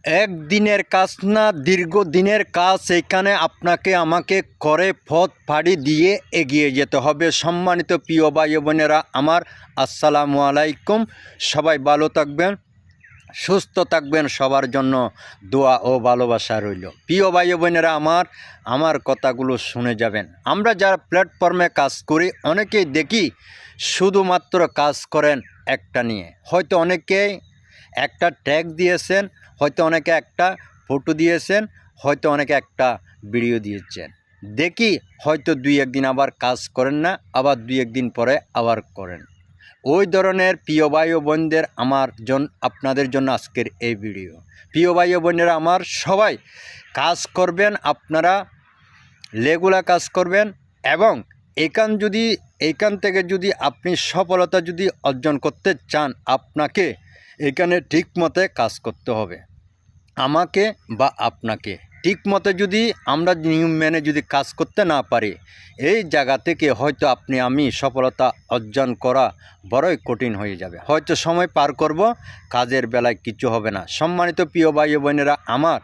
একদিনের কাজ না, দীর্ঘদিনের কাজ। এখানে আপনাকে আমাকে করে পথ পাড়ি দিয়ে এগিয়ে যেতে হবে। সম্মানিত প্রিয় ভাই বোনেরা আমার, আসসালামু আলাইকুম। সবাই ভালো থাকবেন, সুস্থ থাকবেন, সবার জন্য দোয়া ও ভালোবাসা রইল। প্রিয় ভাই বোনেরা আমার কথাগুলো শুনে যাবেন। আমরা যারা প্ল্যাটফর্মে কাজ করি, অনেকেই দেখি শুধুমাত্র কাজ করেন একটা নিয়ে। হয়তো অনেকেই একটা ট্যাগ দিয়েছেন, হয়তো অনেকে একটা ফটো দিয়েছেন, হয়তো অনেকে একটা ভিডিও দিয়েছেন। দেখি হয়তো দুই একদিন আবার কাজ করেন না, আবার দুই একদিন পরে আবার করেন। ওই ধরনের প্রিয় ভাই ও বোনদের আপনাদের জন্য আজকের এই ভিডিও। প্রিয় ভাই ও বোনেরা আমার, সবাই কাজ করবেন, আপনারা রেগুলার কাজ করবেন এবং এইখান থেকে যদি আপনি সফলতা যদি অর্জন করতে চান, আপনাকে এখানে ঠিক মতে কাজ করতে হবে। আমাকে বা আপনাকে ঠিক মতো যদি আমরা নিয়ম মেনে যদি কাজ করতে না পারি, এই জায়গা থেকে হয়তো আমি সফলতা অর্জন করা বড়ই কঠিন হয়ে যাবে। হয়তো সময় পার করব, কাজের বেলায় কিছু হবে না। সম্মানিত প্রিয় ভাই বোনেরা আমার,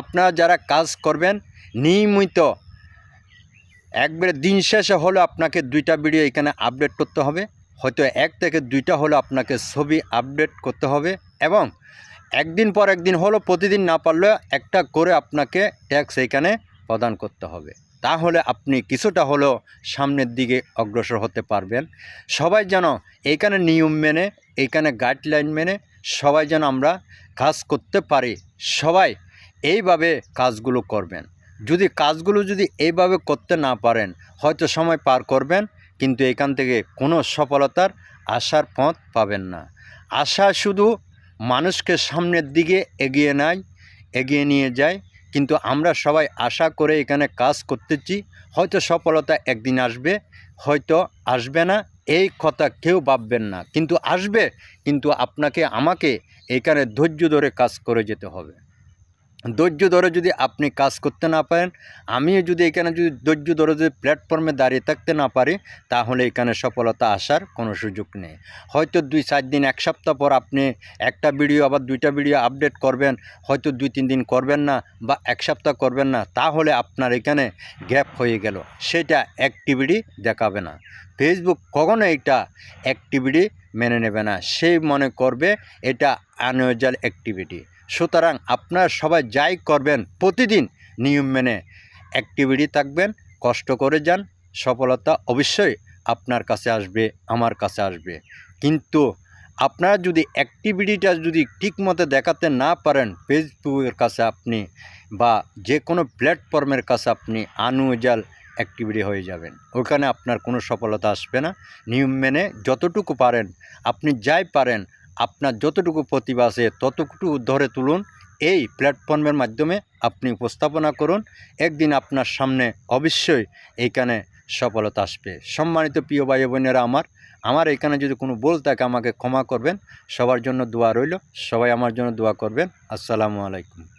আপনারা যারা কাজ করবেন নিয়মিত, একবারে দিন শেষে হলো আপনাকে 2টা ভিডিও এখানে আপডেট করতে হবে, হয়তো 1 থেকে 2টা হলো আপনাকে ছবি আপডেট করতে হবে এবং একদিন পর একদিন হলো, প্রতিদিন না পারলেও একটা করে আপনাকে ট্যাক্স এইখানে প্রদান করতে হবে। তাহলে আপনি কিছুটা হলেও সামনের দিকে অগ্রসর হতে পারবেন। সবাই যেন এইখানে নিয়ম মেনে, এইখানে গাইডলাইন মেনে সবাই যেন আমরা কাজ করতে পারি। সবাই এইভাবে কাজগুলো করবেন। কাজগুলো যদি এইভাবে করতে না পারেন, হয়তো সময় পার করবেন, কিন্তু এখান থেকে কোনো সফলতার আশার পথ পাবেন না। আশা শুধু মানুষকে সামনের দিকে এগিয়ে নিয়ে যায়, কিন্তু আমরা সবাই আশা করে এখানে কাজ করতেছি। হয়তো সফলতা একদিন আসবে, হয়তো আসবে না, এই কথা কেউ ভাববেন না, কিন্তু আসবে। কিন্তু আপনাকে আমাকে এখানে ধৈর্য ধরে কাজ করে যেতে হবে। ধৈর্য ধরে যদি আপনি কাজ করতে না পারেন, আমিও যদি এখানে যদি ধৈর্য ধরে যদি প্ল্যাটফর্মে দাঁড়িয়ে থাকতে না পারি, তাহলে এখানে সফলতা আসার কোনো সুযোগ নেই। হয়তো 2-4 দিন, 1 সপ্তাহ পর আপনি একটা ভিডিও আবার 2টা ভিডিও আপডেট করবেন, হয়তো 2-3 দিন করবেন না বা 1 সপ্তাহ করবেন না, তাহলে আপনার এখানে গ্যাপ হয়ে গেল, সেটা অ্যাক্টিভিটি দেখাবে না। ফেসবুক কখনো এটা অ্যাক্টিভিটি মেনে নেবে না, সেই মনে করবে এটা আনইউজুয়াল অ্যাক্টিভিটি। সুতরাং আপনারা সবাই যাই করবেন, প্রতিদিন নিয়ম মেনে অ্যাক্টিভিটি থাকবেন, কষ্ট করে যান, সফলতা অবশ্যই আপনার কাছে আসবে, আমার কাছে আসবে। কিন্তু আপনারা যদি অ্যাক্টিভিটিটা যদি ঠিকমতো দেখাতে না পারেন, ফেসবুকের কাছে আপনি বা যে কোনো প্ল্যাটফর্মের কাছে আপনি আনইউজুয়াল অ্যাক্টিভিটি হয়ে যাবেন। ওখানে আপনার কোনো সফলতা আসবে না। নিয়ম মেনে যতটুকু পারেন, আপনি যাই পারেন, আপনার যতটুকু প্রতিভা আছে ততটুকু ধরে তুলুন। এই প্ল্যাটফর্মের মাধ্যমে আপনি উপস্থাপনা করুন, একদিন আপনার সামনে অবশ্যই এইখানে সফলতা আসবে। সম্মানিত প্রিয় ভাই বোনেরা আমার এখানে যদি কোনো ভুল থাকে আমাকে ক্ষমা করবেন। সবার জন্য দোয়া রইল, সবাই আমার জন্য দোয়া করবেন। আসসালামু আলাইকুম।